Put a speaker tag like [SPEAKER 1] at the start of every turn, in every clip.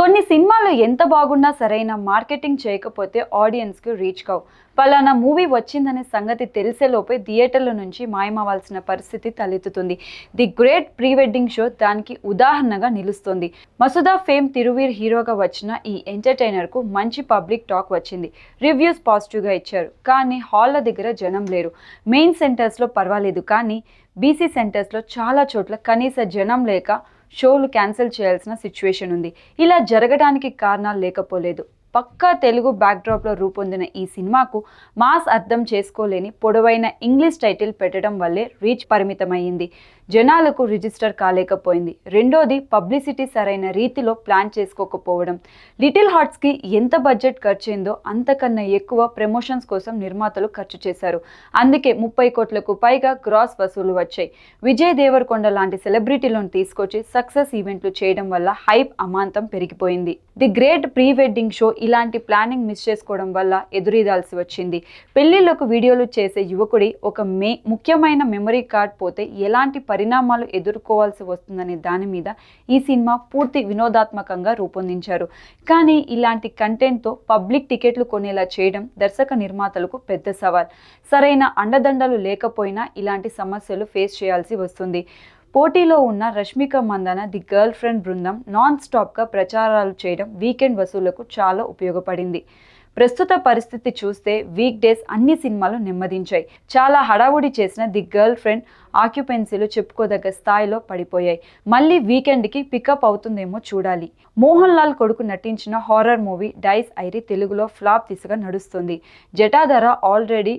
[SPEAKER 1] కొన్ని సినిమాలు ఎంత బాగున్నా సరైన మార్కెటింగ్ చేయకపోతే ఆడియన్స్కి రీచ్ కావు. పలానా మూవీ వచ్చిందనే సంగతి తెలిసేలోపే థియేటర్ల నుంచి మాయమవ్వాల్సిన పరిస్థితి తలెత్తుతుంది. The great pre wedding show దానికి ఉదాహరణగా నిలుస్తుంది. మసూదా ఫేమ్ తిరువీర్ హీరోగా వచ్చిన ఈ ఎంటర్టైనర్కు మంచి పబ్లిక్ టాక్ వచ్చింది. రివ్యూస్ పాజిటివ్గా ఇచ్చారు. కానీ హాల్ల దగ్గర జనం లేరు. మెయిన్ సెంటర్స్లో పర్వాలేదు, కానీ బీసీ సెంటర్స్లో చాలా చోట్ల కనీస జనం లేక షోలు క్యాన్సిల్ చేయాల్సిన సిచ్యువేషన్ ఉంది. ఇలా జరగడానికి కారణాలు లేకపోలేదు. పక్కా తెలుగు బ్యాక్డ్రాప్లో రూపొందిన ఈ సినిమాకు మాస్ అర్థం చేసుకోలేని పొడవైన ఇంగ్లీష్ టైటిల్ పెట్టడం వల్లే రీచ్ పరిమితమైంది. జనాలకు రిజిస్టర్ కాలేకపోయింది. రెండోది, పబ్లిసిటీ సరైన రీతిలో ప్లాన్ చేసుకోకపోవడం. లిటిల్ హార్ట్స్కి ఎంత బడ్జెట్ ఖర్చయిందో అంతకన్నా ఎక్కువ ప్రమోషన్స్ కోసం నిర్మాతలు ఖర్చు చేశారు. అందుకే 30 కోట్లకు పైగా గ్రాస్ వసూలు వచ్చాయి. విజయ్ దేవరకొండ లాంటి సెలబ్రిటీలను తీసుకొచ్చి సక్సెస్ ఈవెంట్లు చేయడం వల్ల హైప్ అమాంతం పెరిగిపోయింది. The great pre wedding show ఇలాంటి ప్లానింగ్ మిస్ చేసుకోవడం వల్ల ఎదురీదాల్సి వచ్చింది. పెళ్లిళ్లకు వీడియోలు చేసే యువకుడి ఒక ముఖ్యమైన మెమరీ కార్డ్ పోతే ఎలాంటి పరిణామాలు ఎదుర్కోవాల్సి వస్తుందనే దాని మీద ఈ సినిమా పూర్తి వినోదాత్మకంగా రూపొందించారు. కానీ ఇలాంటి కంటెంట్తో పబ్లిక్ టికెట్లు కొనేలా చేయడం దర్శక నిర్మాతలకు పెద్ద సవాల్. సరైన అండదండలు లేకపోయినా ఇలాంటి సమస్యలు ఫేస్ చేయాల్సి వస్తుంది. పోటీలో ఉన్న Rashmika Mandanna the girlfriend బృందం నాన్ స్టాప్గా ప్రచారాలు చేయడం వీకెండ్ వసూళ్లకు చాలా ఉపయోగపడింది. ప్రస్తుత పరిస్థితి చూస్తే వీక్ డేస్ అన్ని సినిమాలు నెమ్మదించాయి. చాలా హడావుడి చేసిన ది గర్ల్ ఫ్రెండ్ ఆక్యుపెన్సీలు చెప్పుకోదగ్గ స్థాయిలో పడిపోయాయి. మళ్ళీ వీకెండ్కి పికప్ అవుతుందేమో చూడాలి. మోహన్ లాల్ కొడుకు నటించిన హారర్ మూవీ డైస్ ఐరీ తెలుగులో ఫ్లాప్ దిశగా నడుస్తుంది. జటాధర ఆల్రెడీ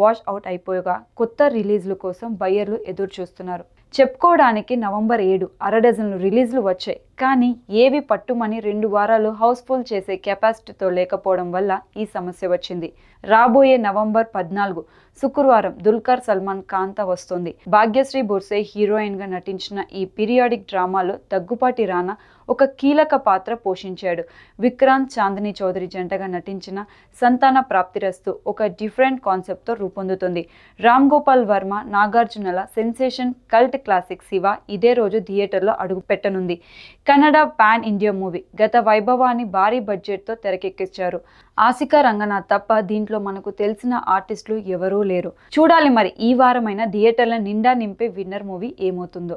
[SPEAKER 1] వాష్ అవుట్ అయిపోయగా కొత్త రిలీజ్ల కోసం బయ్యర్లు ఎదురు చూస్తున్నారు. చెప్పుకోవడానికి నవంబర్ 7 అరడజన్లు రిలీజ్లు వచ్చాయి. కానీ ఏవి పట్టుమని 2 వారాలు హౌస్ఫుల్ చేసే కెపాసిటీతో లేకపోవడం వల్ల ఈ సమస్య వచ్చింది. రాబోయే నవంబర్ 14 శుక్రవారం దుల్కర్ సల్మాన్ కాంత వస్తుంది. భాగ్యశ్రీ బొర్సే హీరోయిన్గా నటించిన ఈ పీరియాడిక్ డ్రామాలో దగ్గుపాటి రానా ఒక కీలక పాత్ర పోషించాడు. విక్రాంత్ చాందిని చౌదరి జంటగా నటించిన సంతాన ప్రాప్తిరస్తు ఒక డిఫరెంట్ కాన్సెప్ట్తో రూపొందుతుంది. రామ్ గోపాల్ వర్మ, నాగార్జునల సెన్సేషన్ కల్ట్ క్లాసిక్ శివ ఇదే రోజు థియేటర్లో అడుగు పెట్టనుంది. Kannada pan India movie. గత వైభవాన్ని భారీ బడ్జెట్తో తెరకెక్కించారు. ఆసికా రంగనాథ్ తప్ప దీంట్లో మనకు తెలిసిన ఆర్టిస్టులు ఎవరూ లేరు. చూడాలి మరి ఈ వారమైన థియేటర్ల నిండా నింపే విన్నర్ మూవీ ఏమవుతుందో.